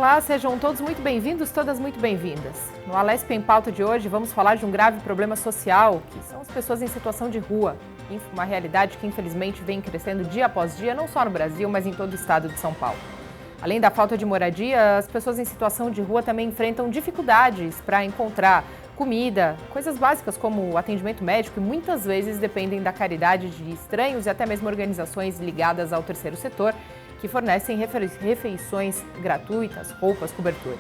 Olá, sejam todos muito bem-vindos, todas muito bem-vindas. No Alesp em Pauta de hoje vamos falar de um grave problema social, que são as pessoas em situação de rua. Uma realidade que infelizmente vem crescendo dia após dia, não só no Brasil, mas em todo o estado de São Paulo. Além da falta de moradia, as pessoas em situação de rua também enfrentam dificuldades para encontrar comida, coisas básicas como atendimento médico e muitas vezes dependem da caridade de estranhos e até mesmo organizações ligadas ao terceiro setor, que fornecem refeições gratuitas, roupas, coberturas.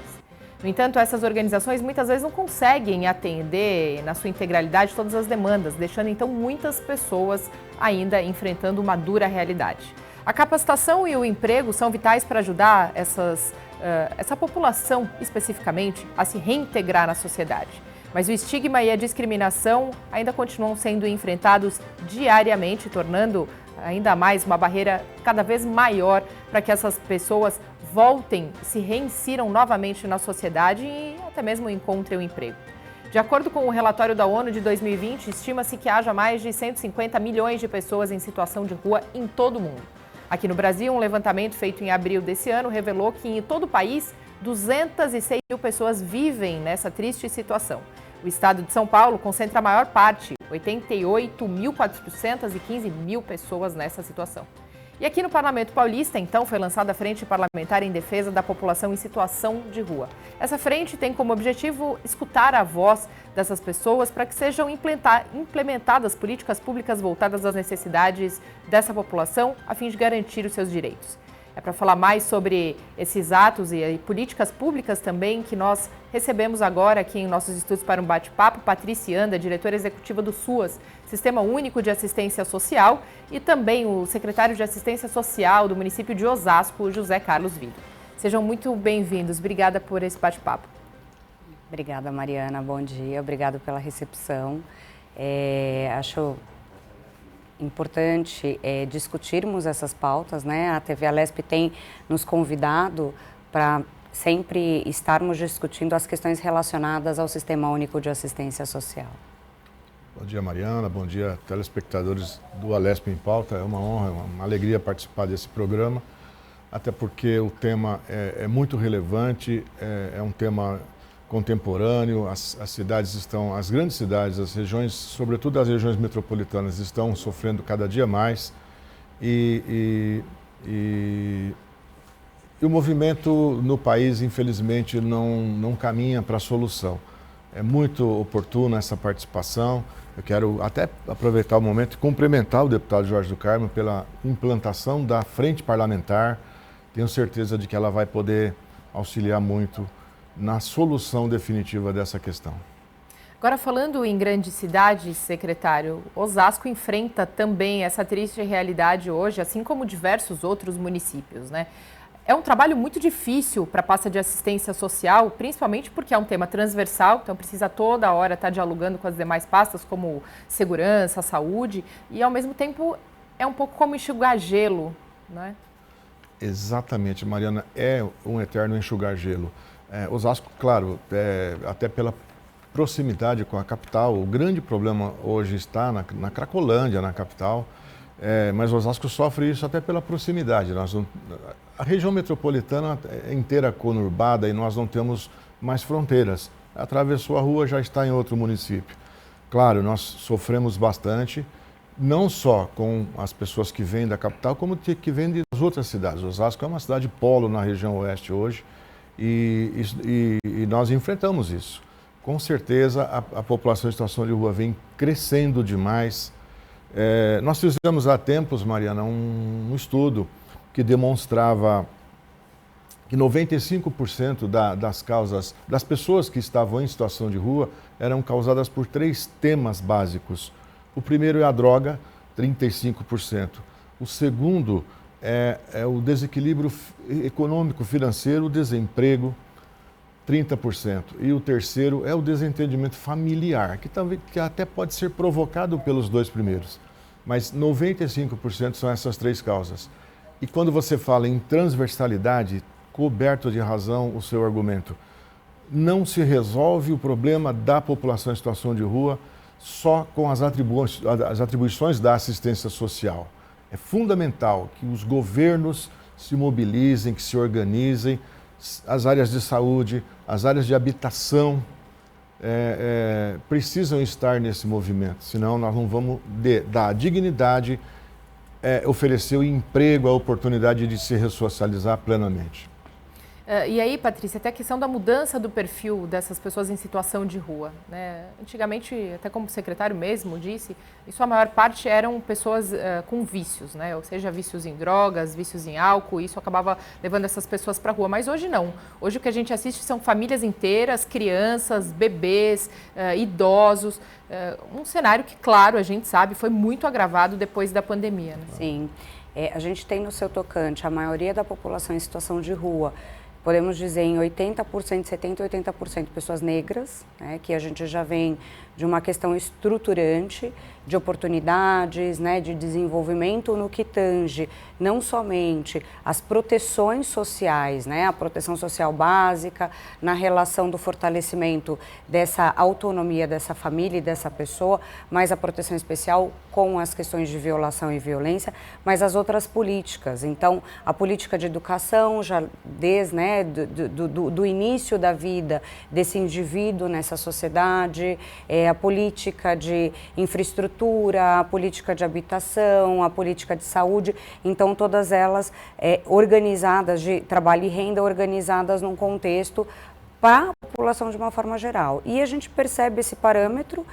No entanto, essas organizações muitas vezes não conseguem atender na sua integralidade todas as demandas, deixando então muitas pessoas ainda enfrentando uma dura realidade. A capacitação e o emprego são vitais para ajudar essa população especificamente a se reintegrar na sociedade. Mas o estigma e a discriminação ainda continuam sendo enfrentados diariamente, tornando ainda mais uma barreira cada vez maior para que essas pessoas voltem, se reinsiram novamente na sociedade e até mesmo encontrem um emprego. De acordo com o relatório da ONU de 2020, estima-se que haja mais de 150 milhões de pessoas em situação de rua em todo o mundo. Aqui no Brasil, um levantamento feito em abril desse ano revelou que em todo o país, 206 mil pessoas vivem nessa triste situação. O estado de São Paulo concentra a maior parte, 88.415 mil pessoas nessa situação. E aqui no Parlamento Paulista, então, foi lançada a Frente Parlamentar em Defesa da População em Situação de Rua. Essa frente tem como objetivo escutar a voz dessas pessoas para que sejam implementadas políticas públicas voltadas às necessidades dessa população, a fim de garantir os seus direitos. É para falar mais sobre esses atos e políticas públicas também que nós recebemos agora aqui em nossos estúdios para um bate-papo, Patrícia Anda, diretora executiva do SUAS, Sistema Único de Assistência Social, e também o secretário de Assistência Social do município de Osasco, José Carlos Vido. Sejam muito bem-vindos. Obrigada por esse bate-papo. Obrigada, Mariana. Bom dia. Obrigada pela recepção. Acho importante discutirmos essas pautas, né? A TV Alesp tem nos convidado para sempre estarmos discutindo as questões relacionadas ao Sistema Único de Assistência Social. Bom dia, Mariana. Bom dia, telespectadores do Alesp em Pauta. É uma honra, uma alegria participar desse programa, até porque o tema é muito relevante, é um tema contemporâneo. As grandes cidades, as regiões, sobretudo as regiões metropolitanas, estão sofrendo cada dia mais e o movimento no país, infelizmente, não caminha para a solução. É muito oportuna essa participação. Eu quero até aproveitar o momento e cumprimentar o deputado Jorge do Carmo pela implantação da frente parlamentar. Tenho certeza de que ela vai poder auxiliar muito na solução definitiva dessa questão. Agora, falando em grandes cidades, secretário, Osasco enfrenta também essa triste realidade hoje, assim como diversos outros municípios, né? É um trabalho muito difícil para a pasta de assistência social, principalmente porque é um tema transversal, então precisa toda hora estar dialogando com as demais pastas, como segurança, saúde, e ao mesmo tempo é um pouco como enxugar gelo, né? Exatamente, Mariana, é um eterno enxugar gelo. Osasco, claro, até pela proximidade com a capital, o grande problema hoje está na Cracolândia, na capital, mas Osasco sofre isso até pela proximidade. A região metropolitana é inteira conurbada e nós não temos mais fronteiras. Atravessou a rua, já está em outro município. Claro, nós sofremos bastante, não só com as pessoas que vêm da capital, como que vêm das outras cidades. Osasco é uma cidade polo na região oeste hoje e nós enfrentamos isso. Com certeza a população em situação de rua vem crescendo demais. Nós fizemos há tempos, Mariana, um estudo que demonstrava que 95% das causas das pessoas que estavam em situação de rua eram causadas por 3 temas básicos. O primeiro é a droga, 35%. O segundo é o desequilíbrio econômico, financeiro, o desemprego, 30%. E o terceiro é o desentendimento familiar, que até pode ser provocado pelos 2 primeiros. Mas 95% são essas 3 causas. E quando você fala em transversalidade, coberto de razão o seu argumento, não se resolve o problema da população em situação de rua só com as atribuições da assistência social. É fundamental que os governos se mobilizem, que se organizem, as áreas de saúde, as áreas de habitação precisam estar nesse movimento, senão nós não vamos dar dignidade, oferecer o emprego, a oportunidade de se ressocializar plenamente. E aí, Patrícia, até a questão da mudança do perfil dessas pessoas em situação de rua, né? Antigamente, até como o secretário mesmo disse, em sua maior parte eram pessoas com vícios, né? Ou seja, vícios em drogas, vícios em álcool, e isso acabava levando essas pessoas para a rua. Mas hoje não. Hoje o que a gente assiste são famílias inteiras, crianças, bebês, idosos. Um cenário que, claro, a gente sabe, foi muito agravado depois da pandemia, né? Sim. A gente tem no seu tocante a maioria da população em situação de rua. Podemos dizer em 80%, 70%, 80% pessoas negras, né, que a gente já vem de uma questão estruturante de oportunidades, né, de desenvolvimento no que tange não somente as proteções sociais, né, a proteção social básica, na relação do fortalecimento dessa autonomia dessa família e dessa pessoa, mas a proteção especial com as questões de violação e violência, mas as outras políticas. Então, a política de educação, já desde, né, do início da vida desse indivíduo nessa sociedade, a política de infraestrutura, a política de habitação, a política de saúde, então todas elas organizadas, de trabalho e renda organizadas num contexto para a população de uma forma geral. E a gente percebe esse parâmetro.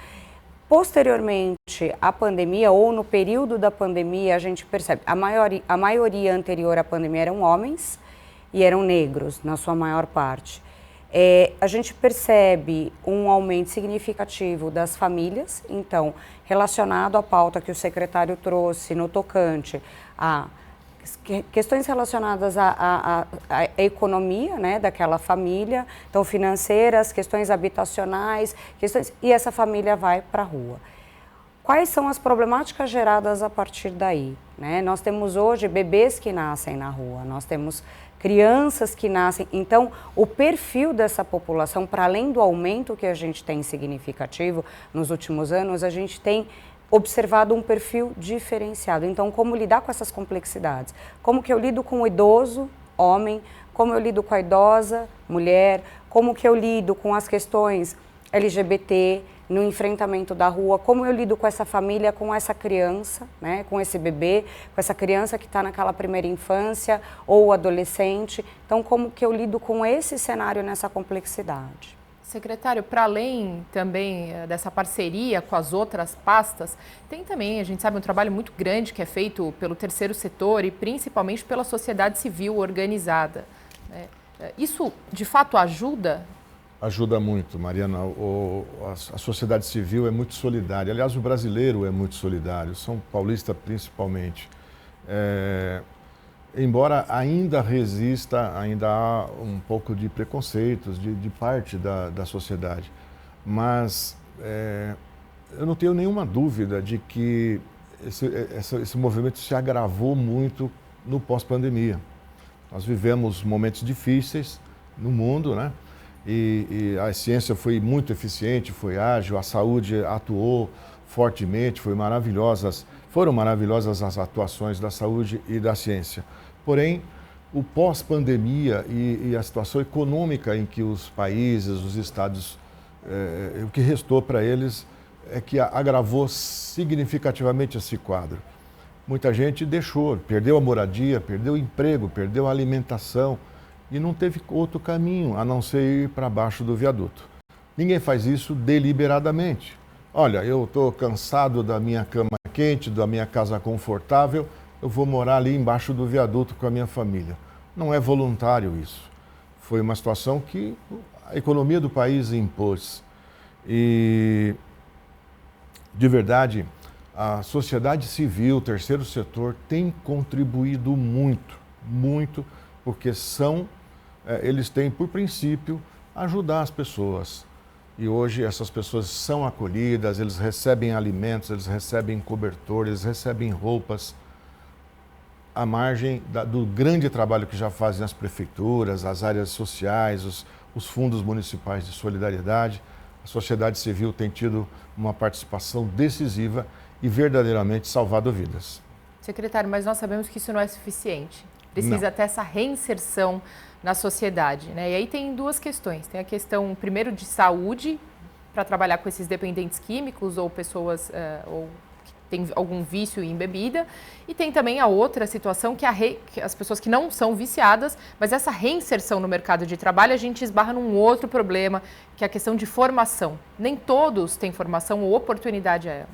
Posteriormente à pandemia, ou no período da pandemia, a gente percebe, a maioria anterior à pandemia eram homens e eram negros, na sua maior parte. A gente percebe um aumento significativo das famílias, então, relacionado à pauta que o secretário trouxe no tocante a questões relacionadas à economia, né, daquela família, então financeiras, questões habitacionais, e essa família vai para a rua. Quais são as problemáticas geradas a partir daí, né? Nós temos hoje bebês que nascem na rua, nós temos crianças que nascem, então o perfil dessa população, para além do aumento que a gente tem significativo nos últimos anos, a gente tem observado um perfil diferenciado. Então, como lidar com essas complexidades? Como que eu lido com o idoso, homem? Como eu lido com a idosa, mulher? Como que eu lido com as questões LGBT no enfrentamento da rua? Como eu lido com essa família, com essa criança, né? Com esse bebê, com essa criança que está naquela primeira infância ou adolescente? Então, como que eu lido com esse cenário nessa complexidade? Secretário, para além também dessa parceria com as outras pastas, tem também, a gente sabe, um trabalho muito grande que é feito pelo terceiro setor e principalmente pela sociedade civil organizada, né? Isso, de fato, ajuda? Ajuda muito, Mariana. A sociedade civil é muito solidária. Aliás, o brasileiro é muito solidário, São Paulista principalmente. Embora ainda resista, ainda há um pouco de preconceitos de parte da sociedade. Mas eu não tenho nenhuma dúvida de que esse movimento se agravou muito no pós-pandemia. Nós vivemos momentos difíceis no mundo, né? E a ciência foi muito eficiente, foi ágil, a saúde atuou fortemente, foram maravilhosas as atuações da saúde e da ciência. Porém, o pós-pandemia e a situação econômica em que os países, os estados, o que restou para eles é que agravou significativamente esse quadro. Muita gente perdeu a moradia, perdeu o emprego, perdeu a alimentação e não teve outro caminho a não ser ir para baixo do viaduto. Ninguém faz isso deliberadamente. Olha, eu estou cansado da minha cama quente, da minha casa confortável, eu vou morar ali embaixo do viaduto com a minha família. Não é voluntário isso. Foi uma situação que a economia do país impôs. E, de verdade, a sociedade civil, o terceiro setor, tem contribuído muito, porque eles têm, por princípio, ajudar as pessoas. E hoje essas pessoas são acolhidas, eles recebem alimentos, eles recebem cobertores, eles recebem roupas. À margem do grande trabalho que já fazem as prefeituras, as áreas sociais, os fundos municipais de solidariedade, a sociedade civil tem tido uma participação decisiva e verdadeiramente salvado vidas. Secretário, mas nós sabemos que isso não é suficiente. precisa ter essa reinserção na sociedade, né? E aí tem duas questões. Tem a questão, primeiro, de saúde, para trabalhar com esses dependentes químicos ou pessoas ou que têm algum vício em bebida. E tem também a outra situação, que as pessoas que não são viciadas, mas essa reinserção no mercado de trabalho, a gente esbarra num outro problema, que é a questão de formação. Nem todos têm formação ou oportunidade a ela.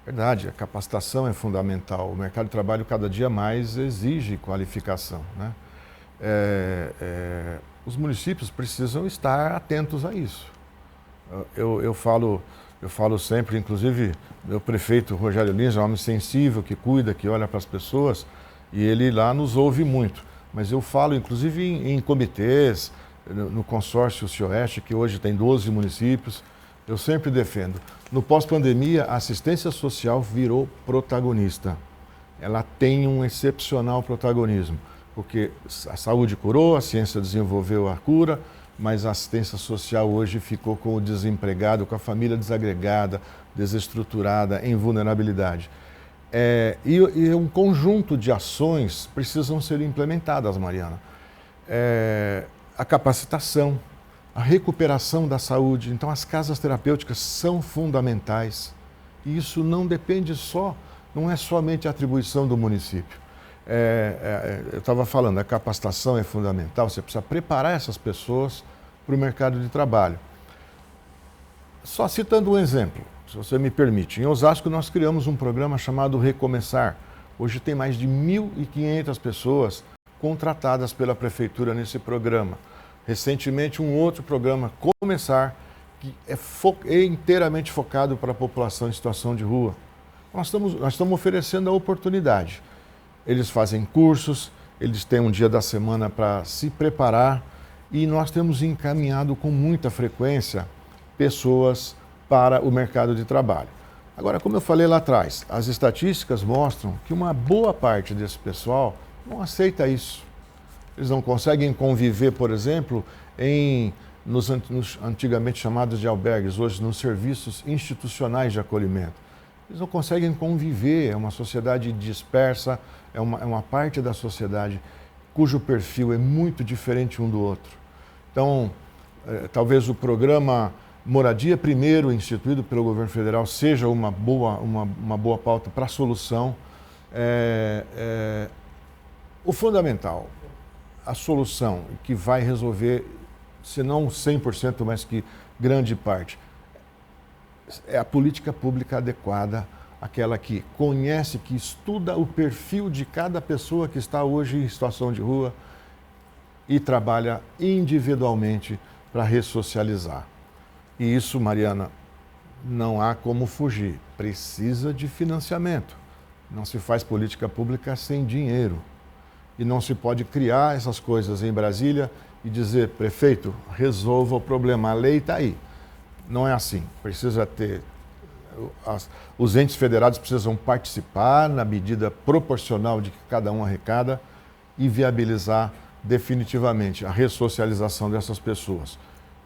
Verdade, a capacitação é fundamental. O mercado de trabalho cada dia mais exige qualificação, né? Os municípios precisam estar atentos a isso. Eu falo sempre, inclusive, meu prefeito Rogério Lins é um homem sensível, que cuida, que olha para as pessoas, e ele lá nos ouve muito. Mas eu falo, inclusive, em comitês, no consórcio Cioeste, que hoje tem 12 municípios, eu sempre defendo. No pós-pandemia, a assistência social virou protagonista. Ela tem um excepcional protagonismo, porque a saúde curou, a ciência desenvolveu a cura, mas a assistência social hoje ficou com o desempregado, com a família desagregada, desestruturada, em vulnerabilidade. E um conjunto de ações precisam ser implementadas, Mariana. A capacitação, a recuperação da saúde. Então, as casas terapêuticas são fundamentais. E isso não depende não é somente a atribuição do município. Eu estava falando, a capacitação é fundamental, você precisa preparar essas pessoas para o mercado de trabalho. Só citando um exemplo, se você me permite. Em Osasco, nós criamos um programa chamado Recomeçar. Hoje tem mais de 1.500 pessoas contratadas pela prefeitura nesse programa. Recentemente, um outro programa, Começar, que é inteiramente focado para a população em situação de rua. Nós estamos oferecendo a oportunidade. Eles fazem cursos, eles têm um dia da semana para se preparar e nós temos encaminhado com muita frequência pessoas para o mercado de trabalho. Agora, como eu falei lá atrás, as estatísticas mostram que uma boa parte desse pessoal não aceita isso. Eles não conseguem conviver, por exemplo, nos antigamente chamados de albergues, hoje nos serviços institucionais de acolhimento. Eles não conseguem conviver, é uma sociedade dispersa, é uma parte da sociedade cujo perfil é muito diferente um do outro. Então, talvez o programa Moradia Primeiro, instituído pelo governo federal, seja uma boa pauta para a solução. O fundamental, a solução que vai resolver, se não 100%, mas que grande parte, é a política pública adequada, aquela que conhece, que estuda o perfil de cada pessoa que está hoje em situação de rua e trabalha individualmente para ressocializar. E isso, Mariana, não há como fugir. Precisa de financiamento. Não se faz política pública sem dinheiro. E não se pode criar essas coisas em Brasília e dizer, prefeito, resolva o problema, a lei está aí. Não é assim. Precisa ter... Os entes federados precisam participar na medida proporcional de que cada um arrecada e viabilizar definitivamente a ressocialização dessas pessoas,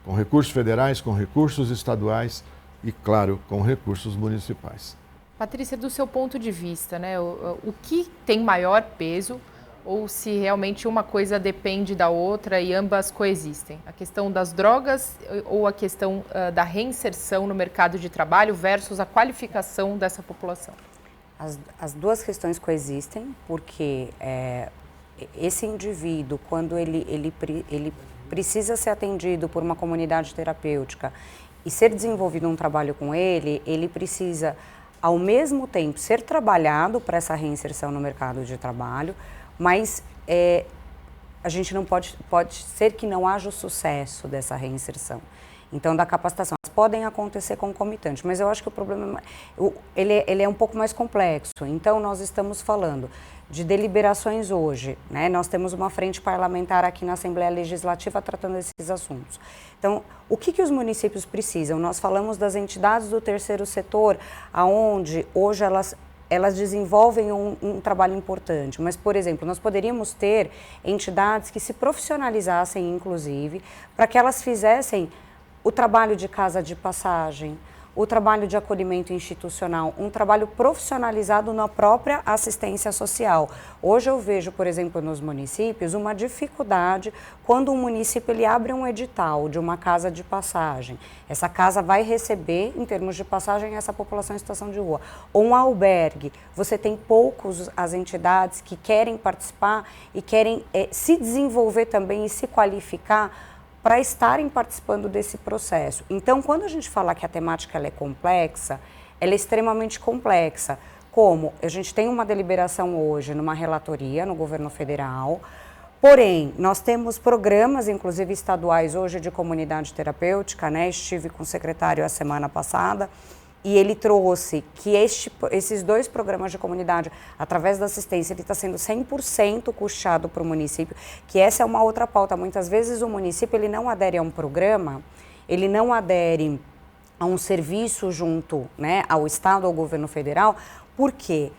com recursos federais, com recursos estaduais e, claro, com recursos municipais. Patrícia, do seu ponto de vista, né, o que tem maior peso ou se realmente uma coisa depende da outra e ambas coexistem? A questão das drogas ou a questão da reinserção no mercado de trabalho versus a qualificação dessa população? As duas questões coexistem, porque esse indivíduo, quando ele precisa ser atendido por uma comunidade terapêutica e ser desenvolvido um trabalho com ele precisa, ao mesmo tempo, ser trabalhado para essa reinserção no mercado de trabalho, mas a gente não pode ser que não haja o sucesso dessa reinserção. Então, da capacitação, elas podem acontecer concomitante, mas eu acho que o problema ele é um pouco mais complexo. Então, nós estamos falando de deliberações hoje, né? Nós temos uma frente parlamentar aqui na Assembleia Legislativa tratando desses assuntos. Então, o que os municípios precisam? Nós falamos das entidades do terceiro setor, aonde hoje elas desenvolvem um trabalho importante, mas, por exemplo, nós poderíamos ter entidades que se profissionalizassem, inclusive, para que elas fizessem o trabalho de casa de passagem, o trabalho de acolhimento institucional, um trabalho profissionalizado na própria assistência social. Hoje eu vejo, por exemplo, nos municípios, uma dificuldade quando um município ele abre um edital de uma casa de passagem. Essa casa vai receber, em termos de passagem, essa população em situação de rua. Ou um albergue, você tem poucos as entidades que querem participar e querem se desenvolver também e se qualificar para estarem participando desse processo. Então, quando a gente fala que a temática ela é complexa, ela é extremamente complexa. Como a gente tem uma deliberação hoje numa relatoria no governo federal, porém, nós temos programas, inclusive estaduais hoje de comunidade terapêutica, né? Estive com o secretário a semana passada, e ele trouxe que esses 2 programas de comunidade, através da assistência, ele está sendo 100% custeado para o município, que essa é uma outra pauta. Muitas vezes o município ele não adere a um programa, ele não adere a um serviço junto, né, ao Estado, ao governo federal, porque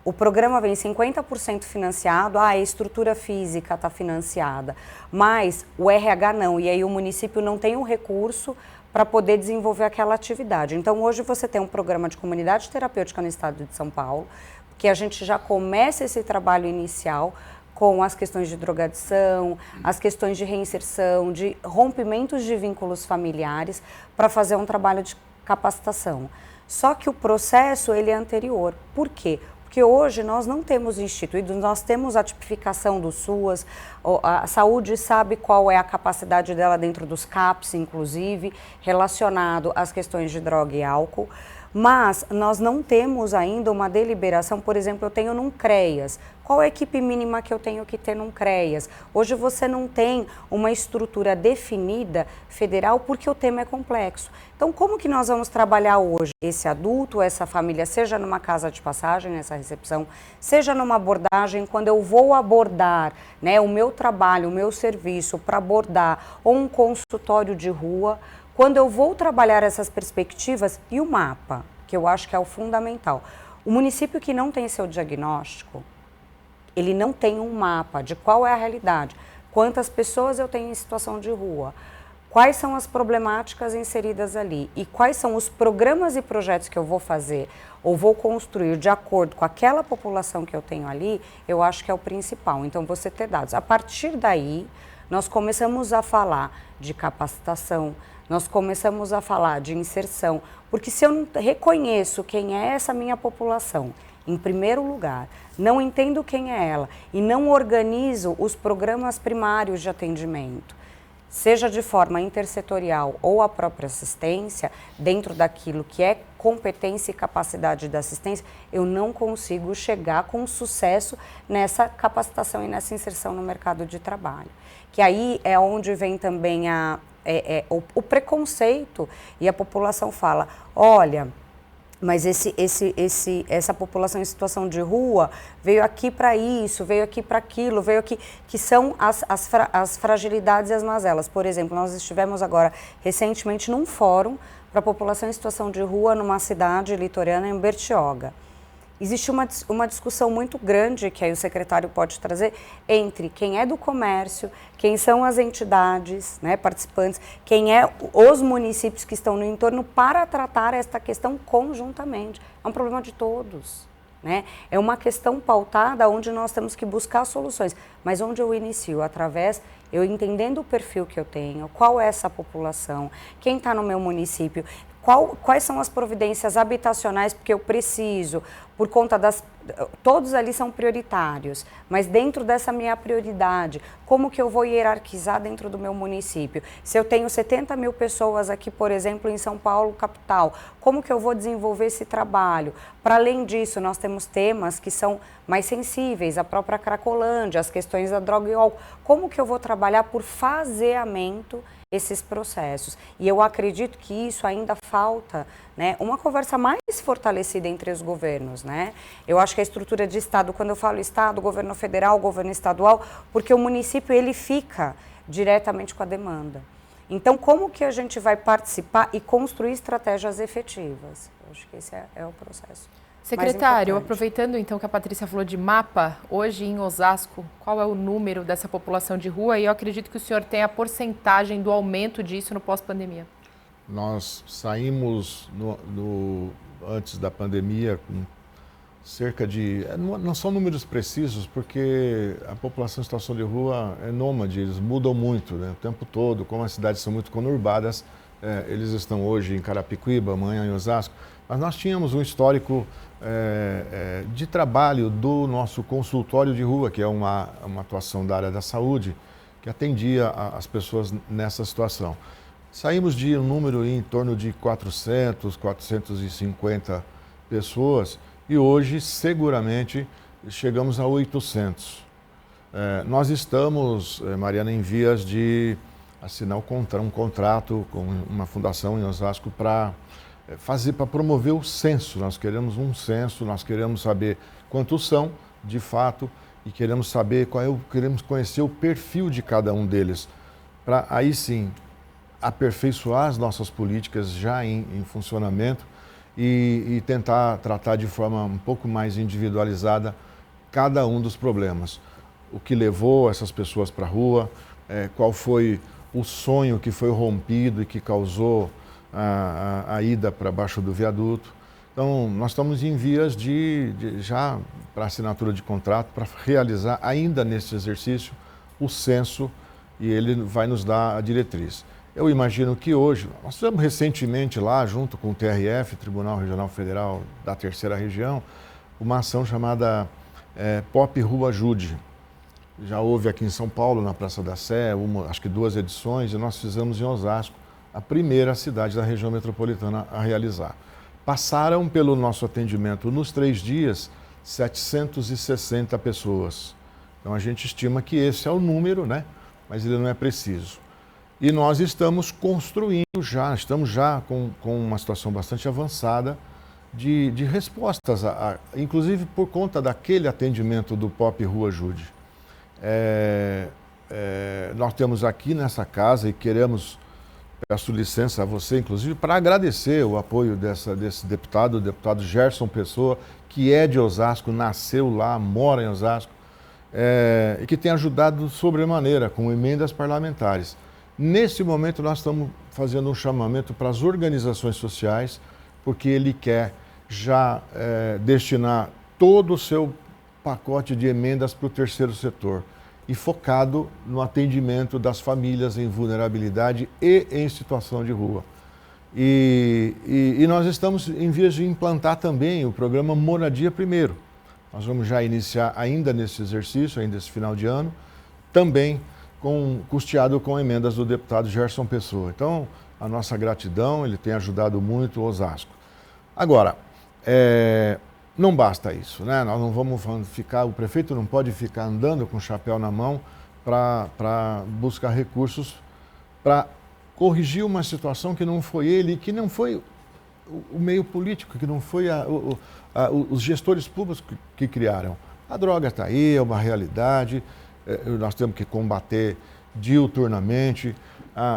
o programa vem 50% financiado, a estrutura física está financiada, mas o RH não, e aí o município não tem o recurso para poder desenvolver aquela atividade. Então, hoje você tem um programa de comunidade terapêutica no estado de São Paulo, que a gente já começa esse trabalho inicial com as questões de drogadição, as questões de reinserção, de rompimentos de vínculos familiares, para fazer um trabalho de capacitação. Só que o processo ele é anterior. Por quê? Porque hoje nós não temos instituído, nós temos a tipificação do SUAS, a saúde sabe qual é a capacidade dela dentro dos CAPs, inclusive, relacionado às questões de droga e álcool, mas nós não temos ainda uma deliberação, por exemplo, eu tenho num CREAS. Qual é a equipe mínima que eu tenho que ter num CREAS? Hoje você não tem uma estrutura definida federal porque o tema é complexo. Então, como que nós vamos trabalhar hoje esse adulto, essa família, seja numa casa de passagem, nessa recepção, seja numa abordagem, quando eu vou abordar, né, o meu trabalho, o meu serviço para abordar ou um consultório de rua, quando eu vou trabalhar essas perspectivas e o mapa, que eu acho que é o fundamental. O município que não tem seu diagnóstico, ele não tem um mapa de qual é a realidade, quantas pessoas eu tenho em situação de rua, quais são as problemáticas inseridas ali e quais são os programas e projetos que eu vou fazer ou vou construir de acordo com aquela população que eu tenho ali, eu acho que é o principal. Então, você ter dados. A partir daí, nós começamos a falar de capacitação, nós começamos a falar de inserção, porque se eu não reconheço quem é essa minha população, em primeiro lugar, não entendo quem é ela e não organizo os programas primários de atendimento, seja de forma intersetorial ou a própria assistência, dentro daquilo que é competência e capacidade da assistência, eu não consigo chegar com sucesso nessa capacitação e nessa inserção no mercado de trabalho. Que aí é onde vem também o preconceito e a população fala, olha, mas essa população em situação de rua veio aqui para isso, veio aqui para aquilo, veio aqui, que são as fragilidades e as mazelas. Por exemplo, nós estivemos agora recentemente num fórum para a população em situação de rua numa cidade litorânea em Bertioga. Existe uma discussão muito grande, que aí o secretário pode trazer, entre quem é do comércio, quem são as entidades, né, participantes, quem é os municípios que estão no entorno para tratar esta questão conjuntamente. É um problema de todos, né? É uma questão pautada onde nós temos que buscar soluções, mas onde eu inicio? Através, eu entendendo o perfil que eu tenho, qual é essa população, quem está no meu município, quais são as providências habitacionais, porque eu preciso, por conta todos ali são prioritários, mas dentro dessa minha prioridade, como que eu vou hierarquizar dentro do meu município? Se eu tenho 70 mil pessoas aqui, por exemplo, em São Paulo, capital, como que eu vou desenvolver esse trabalho? Para além disso, nós temos temas que são mais sensíveis, a própria Cracolândia, as questões da droga e álcool. Como que eu vou trabalhar por faseamento esses processos? E eu acredito que isso ainda falta, né, uma conversa mais fortalecida entre os governos, né? Eu acho que a estrutura de Estado, quando eu falo Estado, governo federal, governo estadual, porque o município ele fica diretamente com a demanda. Então, como que a gente vai participar e construir estratégias efetivas? Eu acho que esse é o processo. Secretário, aproveitando então que a Patrícia falou de mapa, hoje em Osasco, qual é o número dessa população de rua? E eu acredito que o senhor tem a porcentagem do aumento disso no pós-pandemia. Nós saímos antes da pandemia com cerca de... Não são números precisos, porque a população em situação de rua é nômade, eles mudam muito, né, o tempo todo. Como as cidades são muito conurbadas, eles estão hoje em Carapicuíba, amanhã em Osasco. Mas nós tínhamos um histórico de trabalho do nosso consultório de rua, que é uma atuação da área da saúde, que atendia as pessoas nessa situação. Saímos de um número em torno de 400, 450 pessoas e hoje, seguramente, chegamos a 800. Nós estamos, Mariana, em vias de assinar um contrato com uma fundação em Osasco para promover o censo. Nós queremos um censo, nós queremos saber quantos são, de fato, e queremos saber queremos conhecer o perfil de cada um deles, para aí sim aperfeiçoar as nossas políticas já em funcionamento e tentar tratar de forma um pouco mais individualizada cada um dos problemas. O que levou essas pessoas para a rua, qual foi o sonho que foi rompido e que causou a ida para baixo do viaduto. Então, nós estamos em vias já para assinatura de contrato, para realizar ainda nesse exercício o censo, e ele vai nos dar a diretriz. Eu imagino que hoje, nós fizemos recentemente lá, junto com o TRF, Tribunal Regional Federal da Terceira Região, uma ação chamada Pop Rua Ajude. Já houve aqui em São Paulo, na Praça da Sé, acho que 2 edições, e nós fizemos em Osasco, a primeira cidade da região metropolitana a realizar. Passaram pelo nosso atendimento nos 3 dias 760 pessoas. Então a gente estima que esse é o número, né? Mas ele não é preciso. E nós estamos construindo estamos já com uma situação bastante avançada de respostas, inclusive por conta daquele atendimento do Pop Rua Ajude. Nós temos aqui nessa casa e peço licença a você, inclusive, para agradecer o apoio desse deputado, o deputado Gerson Pessoa, que é de Osasco, nasceu lá, mora em Osasco, e que tem ajudado sobremaneira com emendas parlamentares. Nesse momento, nós estamos fazendo um chamamento para as organizações sociais, porque ele quer já destinar todo o seu pacote de emendas para o terceiro setor e focado no atendimento das famílias em vulnerabilidade e em situação de rua. E nós estamos em vias de implantar também o programa Moradia Primeiro. Nós vamos já iniciar ainda nesse exercício, ainda esse final de ano, também custeado com emendas do deputado Gerson Pessoa. Então, a nossa gratidão, ele tem ajudado muito o Osasco. Agora, não basta isso, né? Nós não vamos o prefeito não pode ficar andando com o chapéu na mão para buscar recursos para corrigir uma situação que não foi ele, que não foi o meio político, que não foi os gestores públicos que criaram. A droga está aí, é uma realidade, nós temos que combater diuturnamente.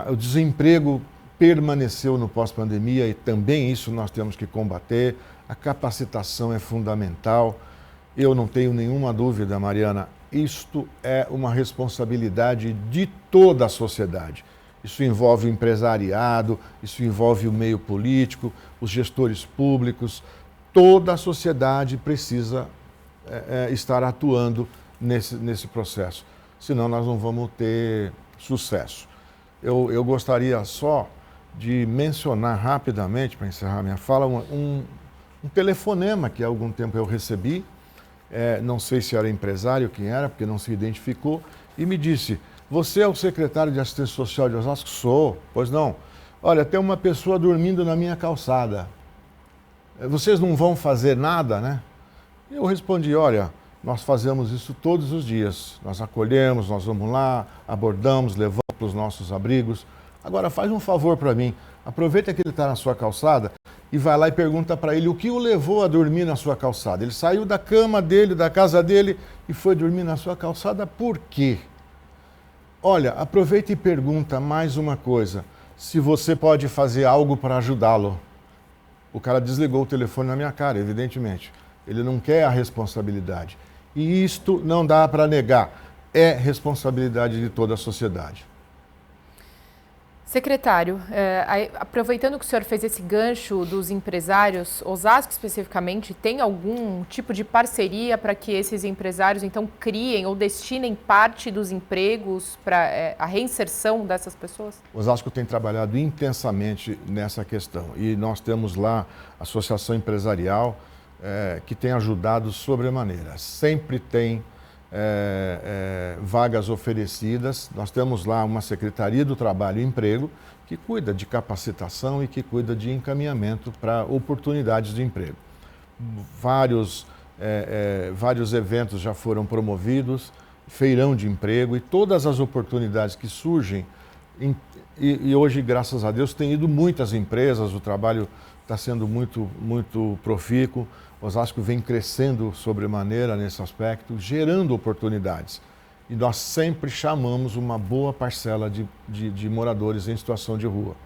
O desemprego permaneceu no pós-pandemia e também isso nós temos que combater. A capacitação é fundamental. Eu não tenho nenhuma dúvida, Mariana, isto é uma responsabilidade de toda a sociedade. Isso envolve o empresariado, isso envolve o meio político, os gestores públicos. Toda a sociedade precisa estar atuando nesse processo, senão nós não vamos ter sucesso. Eu gostaria só de mencionar rapidamente, para encerrar minha fala, um telefonema que há algum tempo eu recebi, não sei se era empresário, quem era, porque não se identificou, e me disse: você é o secretário de Assistência Social de Osasco? Sou. Pois não. Olha, tem uma pessoa dormindo na minha calçada. Vocês não vão fazer nada, né? E eu respondi: olha, nós fazemos isso todos os dias. Nós acolhemos, nós vamos lá, abordamos, levamos para os nossos abrigos. Agora, faz um favor para mim. Aproveita que ele está na sua calçada e vai lá e pergunta para ele o que o levou a dormir na sua calçada. Ele saiu da cama dele, da casa dele e foi dormir na sua calçada por quê? Olha, aproveita e pergunta mais uma coisa. Se você pode fazer algo para ajudá-lo. O cara desligou o telefone na minha cara, evidentemente. Ele não quer a responsabilidade. E isto não dá para negar. É responsabilidade de toda a sociedade. Secretário, aproveitando que o senhor fez esse gancho dos empresários, Osasco especificamente, tem algum tipo de parceria para que esses empresários então criem ou destinem parte dos empregos para a reinserção dessas pessoas? Osasco tem trabalhado intensamente nessa questão e nós temos lá a Associação Empresarial que tem ajudado sobremaneira. Sempre tem vagas oferecidas. Nós temos lá uma Secretaria do Trabalho e Emprego que cuida de capacitação e que cuida de encaminhamento para oportunidades de emprego. Vários eventos já foram promovidos, feirão de emprego e todas as oportunidades que surgem. E hoje, graças a Deus, tem ido muitas empresas, o trabalho está sendo muito profícuo. Osasco vem crescendo sobremaneira nesse aspecto, gerando oportunidades. E nós sempre chamamos uma boa parcela de moradores em situação de rua.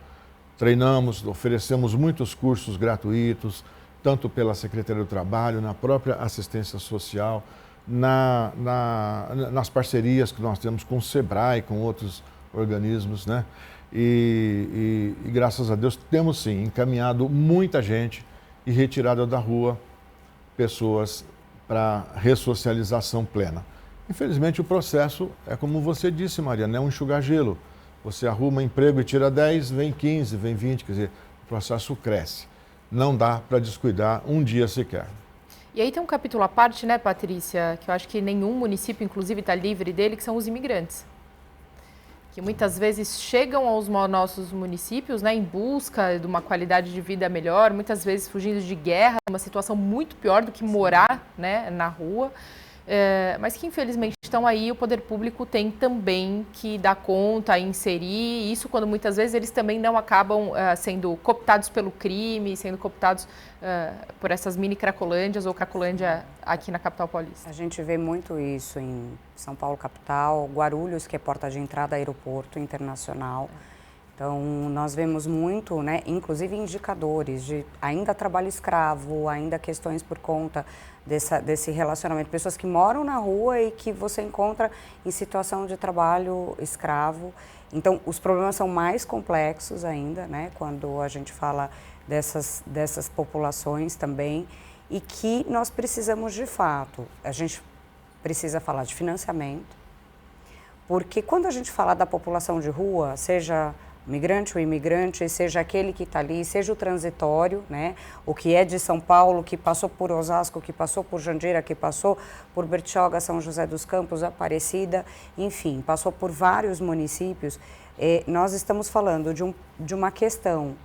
Treinamos, oferecemos muitos cursos gratuitos, tanto pela Secretaria do Trabalho, na própria assistência social, nas parcerias que nós temos com o SEBRAE, com outros organismos, né? E graças a Deus temos sim encaminhado muita gente e retirada da rua pessoas para ressocialização plena. Infelizmente o processo é como você disse, Mariana, é um enxugar gelo. Você arruma emprego e tira 10, vem 15, vem 20, quer dizer, o processo cresce. Não dá para descuidar um dia sequer. E aí tem um capítulo à parte, né, Patrícia, que eu acho que nenhum município, inclusive, está livre dele, que são os imigrantes. Que muitas vezes chegam aos nossos municípios, né, em busca de uma qualidade de vida melhor, muitas vezes fugindo de guerra, uma situação muito pior do que morar, né, na rua, mas que infelizmente estão aí, o poder público tem também que dar conta, inserir, isso quando muitas vezes eles também não acabam sendo cooptados pelo crime, sendo cooptados por essas mini Cracolândias ou Cracolândia aqui na capital paulista. A gente vê muito isso em São Paulo capital, Guarulhos, que é porta de entrada aeroporto internacional. Então, nós vemos muito, né, inclusive indicadores de ainda trabalho escravo, ainda questões por conta desse relacionamento. Pessoas que moram na rua e que você encontra em situação de trabalho escravo. Então, os problemas são mais complexos ainda, né, quando a gente fala dessas populações também. E que nós precisamos, de fato, a gente precisa falar de financiamento, porque quando a gente fala da população de rua, seja migrante ou imigrante, seja aquele que está ali, seja o transitório, né? O que é de São Paulo, que passou por Osasco, que passou por Jandira, que passou por Bertioga, São José dos Campos, Aparecida, enfim, passou por vários municípios. Nós estamos falando de uma questão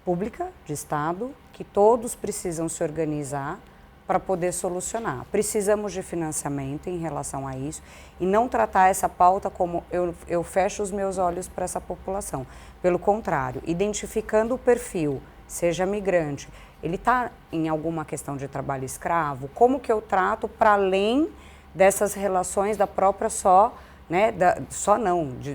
pública, de Estado, que todos precisam se organizar para poder solucionar. Precisamos de financiamento em relação a isso e não tratar essa pauta como eu fecho os meus olhos para essa população. Pelo contrário, identificando o perfil, seja migrante, ele está em alguma questão de trabalho escravo, como que eu trato para além dessas relações da própria né,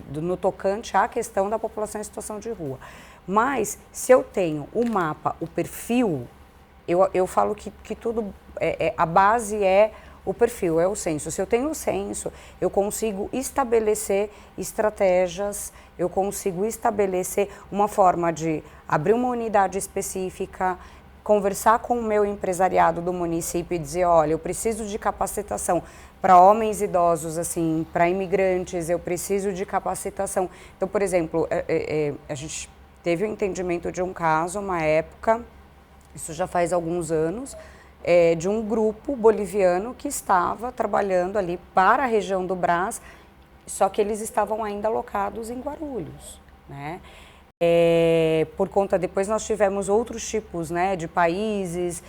no tocante à questão da população em situação de rua. Mas, se eu tenho o mapa, o perfil, eu falo que tudo, a base é o perfil, é o censo. Se eu tenho o censo, eu consigo estabelecer estratégias, eu consigo estabelecer uma forma de abrir uma unidade específica, conversar com o meu empresariado do município e dizer, olha, eu preciso de capacitação para homens idosos, assim, para imigrantes, eu preciso de capacitação. Então, por exemplo, a gente teve o entendimento de um caso, uma época, isso já faz alguns anos, de um grupo boliviano que estava trabalhando ali para a região do Brás, só que eles estavam ainda alocados em Guarulhos, né? Por conta, depois nós tivemos outros tipos, né, de países,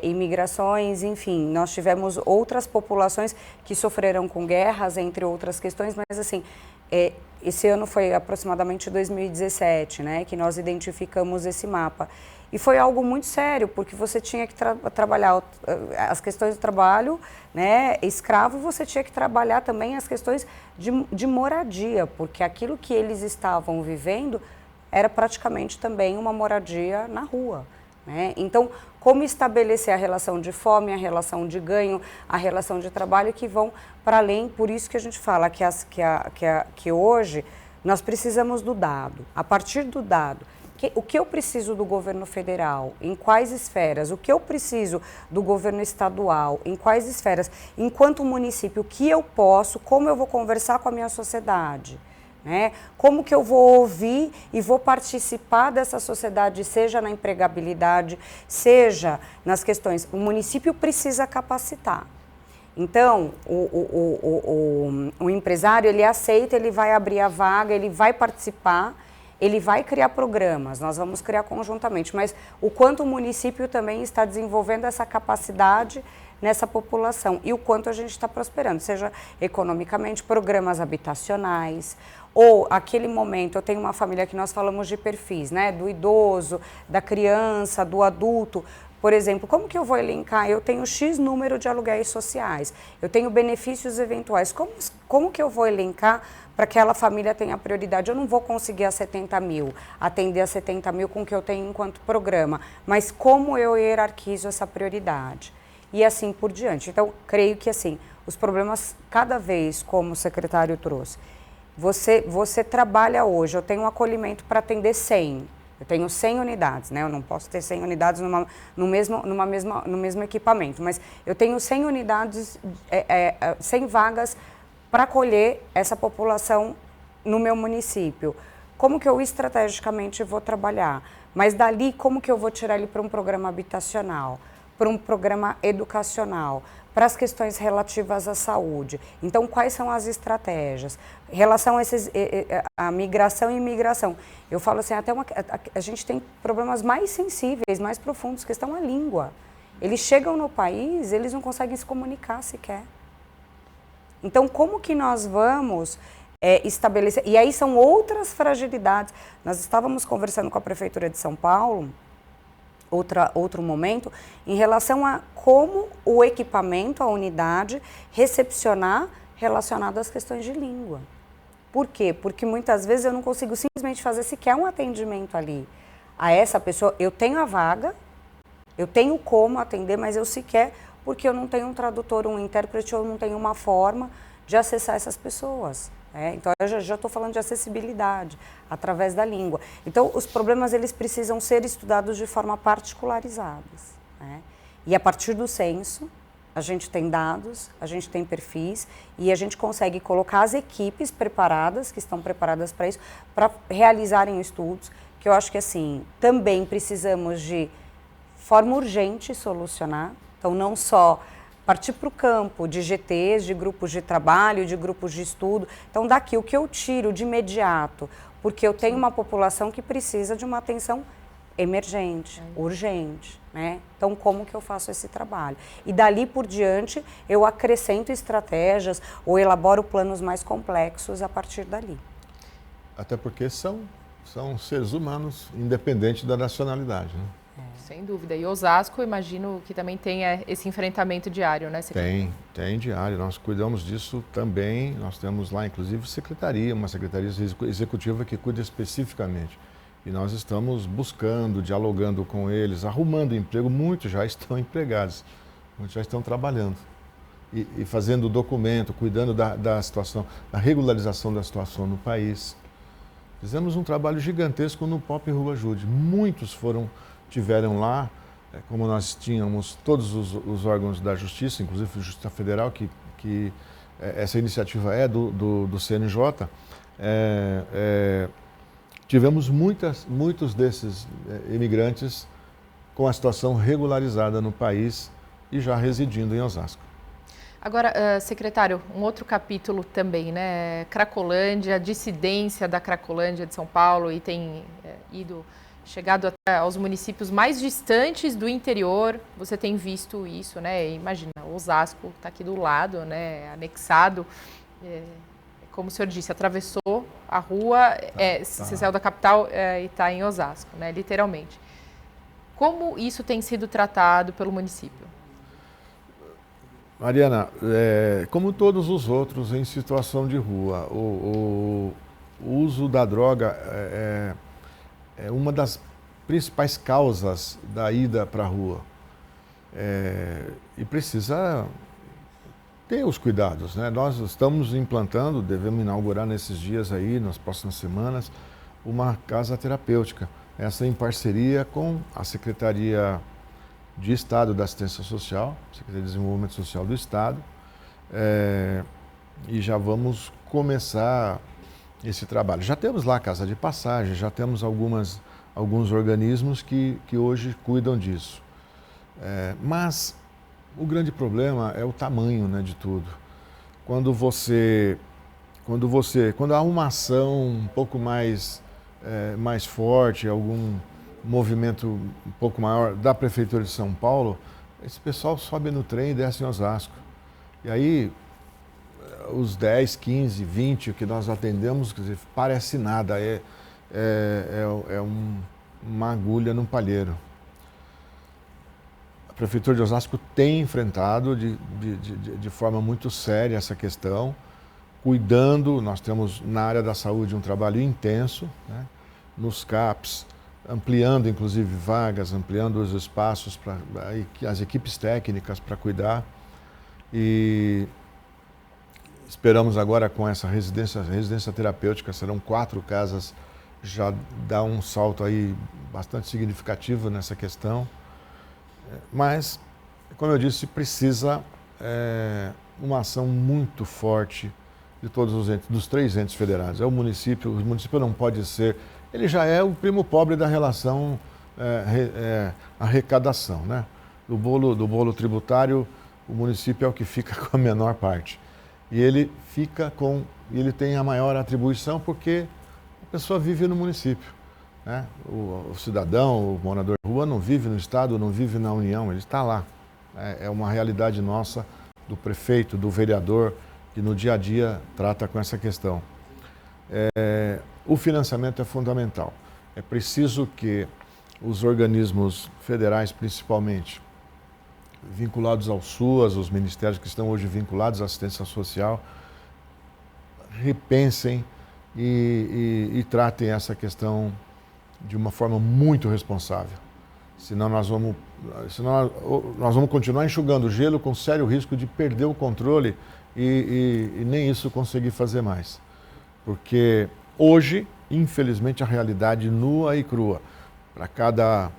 imigrações, enfim, nós tivemos outras populações que sofreram com guerras, entre outras questões, mas assim, esse ano foi aproximadamente 2017, né, que nós identificamos esse mapa. E foi algo muito sério, porque você tinha que trabalhar as questões do trabalho, né, escravo, você tinha que trabalhar também as questões de moradia, porque aquilo que eles estavam vivendo era praticamente também uma moradia na rua, né? Então, como estabelecer a relação de fome, a relação de ganho, a relação de trabalho que vão para além, por isso que a gente fala que hoje Nós precisamos do dado. A partir do dado, o que eu preciso do governo federal, em quais esferas, o que eu preciso do governo estadual, em quais esferas, enquanto município, o que eu posso, como eu vou conversar com a minha sociedade, né? Como que eu vou ouvir e vou participar dessa sociedade, seja na empregabilidade, seja nas questões. O município precisa capacitar. Então, o empresário, ele aceita, ele vai abrir a vaga, ele vai participar, ele vai criar programas, nós vamos criar conjuntamente, mas o quanto o município também está desenvolvendo essa capacidade nessa população e o quanto a gente está prosperando, seja economicamente, programas habitacionais, ou aquele momento, eu tenho uma família que nós falamos de perfis, né, do idoso, da criança, do adulto. Por exemplo, como que eu vou elencar? Eu tenho X número de aluguéis sociais, eu tenho benefícios eventuais, como que eu vou elencar para que aquela família tenha prioridade? Eu não vou conseguir a 70 mil, atender a 70 mil com o que eu tenho enquanto programa, mas como eu hierarquizo essa prioridade? E assim por diante. Então, creio que assim, os problemas, cada vez, como o secretário trouxe, você trabalha hoje, eu tenho um acolhimento para atender 100, eu tenho 100 unidades, né? Eu não posso ter 100 unidades no mesmo equipamento, mas eu tenho 100 unidades, 100 vagas para acolher essa população no meu município. Como que eu estrategicamente vou trabalhar? Mas dali, como que eu vou tirar ele para um programa habitacional, para um programa educacional, para as questões relativas à saúde? Então, quais são as estratégias? Em relação a migração e imigração, eu falo assim, a gente tem problemas mais sensíveis, mais profundos, questão a língua. Eles chegam no país, eles não conseguem se comunicar sequer. Então, como que nós vamos estabelecer? E aí são outras fragilidades. Nós estávamos conversando com a Prefeitura de São Paulo, outro momento, em relação a como o equipamento, a unidade, recepcionar relacionado às questões de língua. Por quê? Porque muitas vezes eu não consigo simplesmente fazer sequer um atendimento ali. A essa pessoa, eu tenho a vaga, eu tenho como atender, mas eu sequer, porque eu não tenho um tradutor, um intérprete, ou não tenho uma forma de acessar essas pessoas. Então, eu já estou falando de acessibilidade através da língua. Então, os problemas, eles precisam ser estudados de forma particularizada. E a partir do censo, a gente tem dados, a gente tem perfis e a gente consegue colocar as equipes preparadas, que estão preparadas para isso, para realizarem estudos, que eu acho que, assim, também precisamos de forma urgente solucionar. Então, não só partir para o campo de GTs, de grupos de trabalho, de grupos de estudo. Então, daqui, o que eu tiro de imediato, porque eu tenho uma população que precisa de uma atenção emergente, urgente, né? Então, como que eu faço esse trabalho? E dali por diante, eu acrescento estratégias ou elaboro planos mais complexos a partir dali. Até porque são seres humanos, independente da nacionalidade, né? Sem dúvida. E Osasco, imagino que também tenha esse enfrentamento diário, né, secretário? Tem diário. Nós cuidamos disso também. Nós temos lá, inclusive, uma secretaria executiva que cuida especificamente. E nós estamos buscando, dialogando com eles, arrumando emprego. Muitos já estão empregados, muitos já estão trabalhando. E fazendo documento, cuidando da situação, da regularização da situação no país. Fizemos um trabalho gigantesco no POP Rua Ajude. Muitos tiveram lá, como nós tínhamos todos os órgãos da Justiça, inclusive a Justiça Federal, que essa iniciativa é do CNJ, tivemos muitos desses imigrantes com a situação regularizada no país e já residindo em Osasco. Agora, secretário, um outro capítulo também, né? Cracolândia, a dissidência da Cracolândia de São Paulo e tem chegado até aos municípios mais distantes do interior. Você tem visto isso, né? Imagina, Osasco está aqui do lado, né? Anexado. Como o senhor disse, atravessou a rua, você saiu da capital e está em Osasco, né? Literalmente. Como isso tem sido tratado pelo município? Mariana, como todos os outros em situação de rua, o uso da droga é uma das principais causas da ida para a rua. E precisa ter os cuidados, né? Nós estamos implantando, devemos inaugurar nesses dias aí, nas próximas semanas, uma casa terapêutica. Essa em parceria com a Secretaria de Estado da Assistência Social, Secretaria de Desenvolvimento Social do Estado, e já vamos começar esse trabalho. Já temos lá a casa de passagem, já temos alguns organismos que hoje cuidam disso. Mas o grande problema é o tamanho, né, de tudo. Quando há uma ação um pouco mais forte, algum movimento um pouco maior da Prefeitura de São Paulo, esse pessoal sobe no trem e desce em Osasco. E aí, os 10, 15, 20 que nós atendemos, quer dizer, parece nada, uma agulha no palheiro. A Prefeitura de Osasco tem enfrentado de forma muito séria essa questão, cuidando. Nós temos na área da saúde um trabalho intenso, né, nos CAPs, ampliando inclusive vagas, ampliando os espaços para as equipes técnicas para cuidar. E esperamos agora com essa residência terapêutica, serão 4 casas, já dá um salto aí bastante significativo nessa questão. Mas, como eu disse, precisa uma ação muito forte de todos os entes, dos 3 entes federados. O município não pode ser, ele já é o primo pobre da relação arrecadação, né? Do bolo tributário, o município é o que fica com a menor parte. E ele tem a maior atribuição porque a pessoa vive no município, né? O cidadão, o morador de rua não vive no Estado, não vive na União, ele está lá. É uma realidade nossa, do prefeito, do vereador, que no dia a dia trata com essa questão. O financiamento é fundamental. É preciso que os organismos federais, principalmente, vinculados ao SUAS, os ministérios que estão hoje vinculados à assistência social, repensem e tratem essa questão de uma forma muito responsável. Senão nós vamos continuar enxugando gelo com sério risco de perder o controle e nem isso conseguir fazer mais. Porque hoje, infelizmente, a realidade nua e crua. Para cada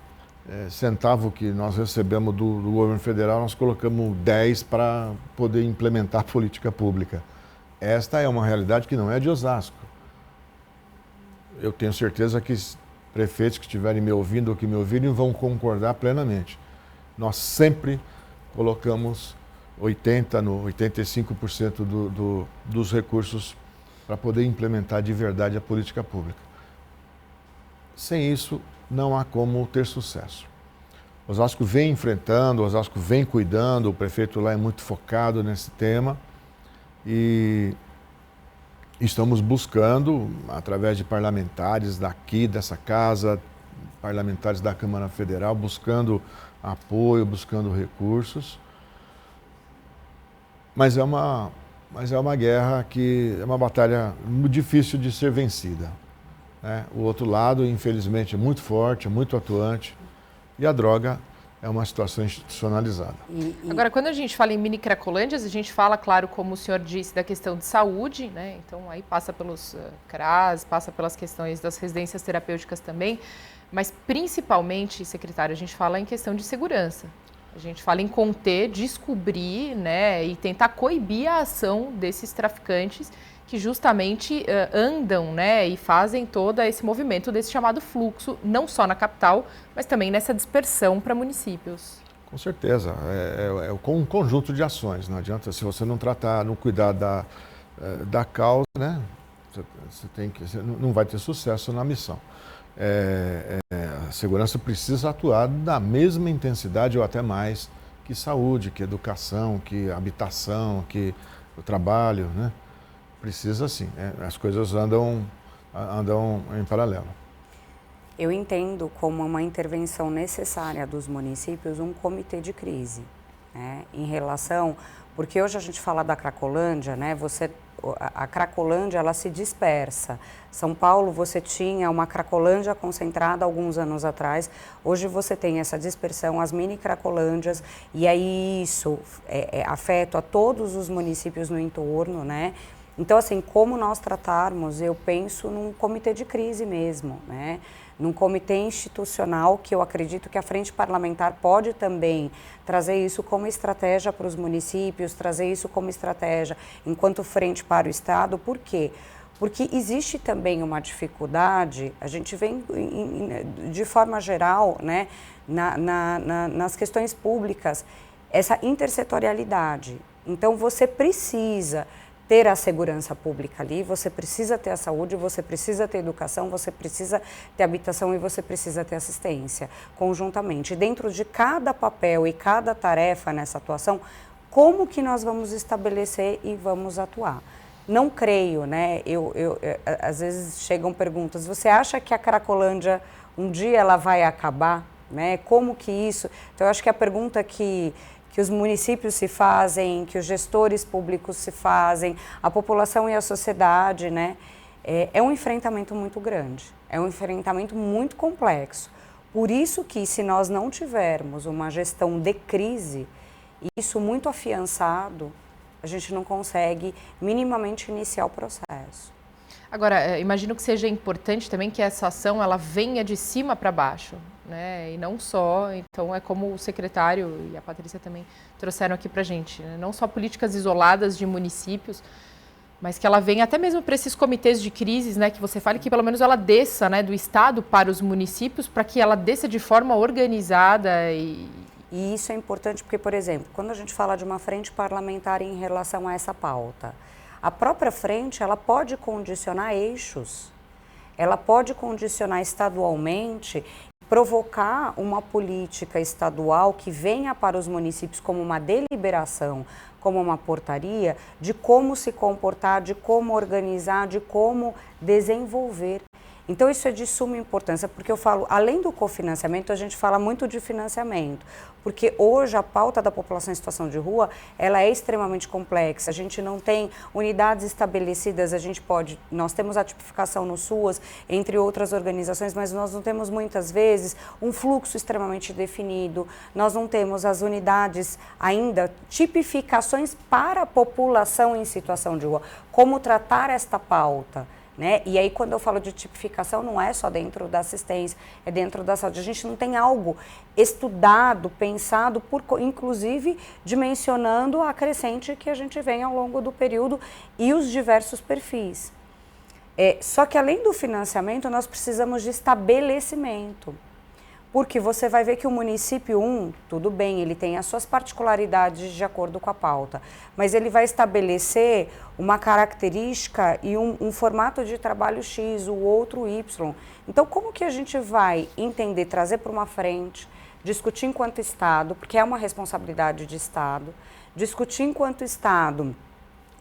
centavo que nós recebemos do governo federal, nós colocamos 10 para poder implementar a política pública. Esta é uma realidade que não é de Osasco. Eu tenho certeza que prefeitos que estiverem me ouvindo ou que me ouvirem vão concordar plenamente. Nós sempre colocamos 85% dos recursos para poder implementar de verdade a política pública. Sem isso, não há como ter sucesso. Osasco vem enfrentando, Osasco vem cuidando, o prefeito lá é muito focado nesse tema e estamos buscando, através de parlamentares daqui, dessa casa, parlamentares da Câmara Federal, buscando apoio, buscando recursos. Mas é uma guerra que é uma batalha muito difícil de ser vencida, né? O outro lado, infelizmente, é muito forte, é muito atuante, e a droga é uma situação institucionalizada. Agora, quando a gente fala em mini cracolândias, a gente fala, claro, como o senhor disse, da questão de saúde, né? Então, aí passa pelos CRAS, passa pelas questões das residências terapêuticas também, mas principalmente, secretário, a gente fala em questão de segurança. A gente fala em conter, descobrir, né, e tentar coibir a ação desses traficantes que justamente andam, né, e fazem todo esse movimento desse chamado fluxo, não só na capital, mas também nessa dispersão para municípios. Com certeza, é um conjunto de ações. Não adianta, se você não tratar, não cuidar da causa, né, você não vai ter sucesso na missão. A segurança precisa atuar da mesma intensidade ou até mais que saúde, que educação, que habitação, que o trabalho, né? Precisa sim, as coisas andam em paralelo. Eu entendo como uma intervenção necessária dos municípios um comitê de crise. né, em relação... Porque hoje a gente fala da Cracolândia, né, a Cracolândia ela se dispersa. São Paulo você tinha uma Cracolândia concentrada alguns anos atrás, hoje você tem essa dispersão, as mini Cracolândias, e aí isso afeta a todos os municípios no entorno, né? Então, assim, como nós tratarmos, eu penso num comitê de crise mesmo, né? Num comitê institucional que eu acredito que a Frente Parlamentar pode também trazer isso como estratégia para os municípios, trazer isso como estratégia enquanto frente para o Estado. Por quê? Porque existe também uma dificuldade, a gente vem de forma geral, né, nas questões públicas, essa intersetorialidade. Então, você precisa ter a segurança pública ali, você precisa ter a saúde, você precisa ter educação, você precisa ter habitação e você precisa ter assistência conjuntamente. Dentro de cada papel e cada tarefa nessa atuação, como que nós vamos estabelecer e vamos atuar? Não creio, né? Às vezes chegam perguntas, você acha que a Cracolândia um dia ela vai acabar? Né? Como que isso? Então, eu acho que a pergunta que os municípios se fazem, que os gestores públicos se fazem, a população e a sociedade, né? É um enfrentamento muito grande, é um enfrentamento muito complexo. Por isso que, se nós não tivermos uma gestão de crise, isso muito afiançado, a gente não consegue minimamente iniciar o processo. Agora, imagino que seja importante também que essa ação ela venha de cima para baixo, né? E não só, então é como o secretário e a Patrícia também trouxeram aqui para a gente, né? Não só políticas isoladas de municípios, mas que ela venha até mesmo para esses comitês de crises, né? Que você fale que pelo menos ela desça, né, do Estado para os municípios, para que ela desça de forma organizada E isso é importante porque, por exemplo, quando a gente fala de uma frente parlamentar em relação a essa pauta, a própria frente, ela pode condicionar eixos, ela pode condicionar estadualmente, provocar uma política estadual que venha para os municípios como uma deliberação, como uma portaria, de como se comportar, de como organizar, de como desenvolver. Então, isso é de suma importância, porque eu falo, além do cofinanciamento, a gente fala muito de financiamento, porque hoje a pauta da população em situação de rua, ela é extremamente complexa, a gente não tem unidades estabelecidas, nós temos a tipificação no SUAS, entre outras organizações, mas nós não temos muitas vezes um fluxo extremamente definido, nós não temos as unidades ainda, tipificações para a população em situação de rua, como tratar esta pauta. Né? E aí, quando eu falo de tipificação, não é só dentro da assistência, é dentro da saúde. A gente não tem algo estudado, pensado, inclusive dimensionando a crescente que a gente vem ao longo do período e os diversos perfis. Só que, além do financiamento, nós precisamos de estabelecimento. Porque você vai ver que o município 1, tudo bem, ele tem as suas particularidades de acordo com a pauta, mas ele vai estabelecer uma característica e um formato de trabalho X, o outro Y. Então, como que a gente vai entender, trazer para uma frente, discutir enquanto Estado, porque é uma responsabilidade de Estado, discutir enquanto Estado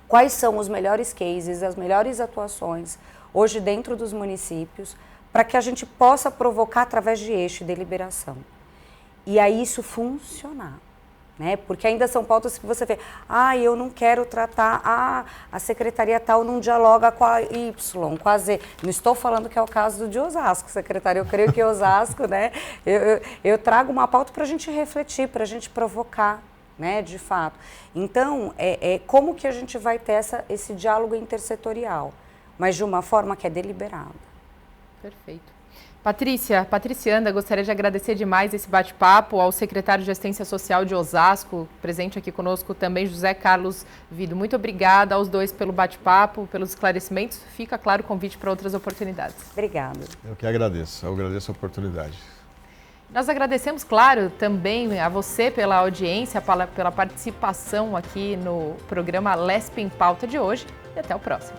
quais são os melhores cases, as melhores atuações hoje dentro dos municípios, para que a gente possa provocar através de eixo e deliberação. E aí isso funcionar, né? Porque ainda são pautas que você vê, eu não quero tratar, a secretaria tal não dialoga com a Y, com a Z. Não estou falando que é o caso de Osasco, secretária, eu creio que Osasco, né? Eu trago uma pauta para a gente refletir, para a gente provocar, né, de fato. Então, como que a gente vai ter esse diálogo intersetorial, mas de uma forma que é deliberada. Perfeito. Patricianda, gostaria de agradecer demais esse bate-papo ao secretário de Assistência Social de Osasco, presente aqui conosco também, José Carlos Vido. Muito obrigada aos dois pelo bate-papo, pelos esclarecimentos. Fica, claro, o convite para outras oportunidades. Obrigada. Eu que agradeço, a oportunidade. Nós agradecemos, claro, também a você pela audiência, pela participação aqui no programa Lesp em Pauta de hoje e até o próximo.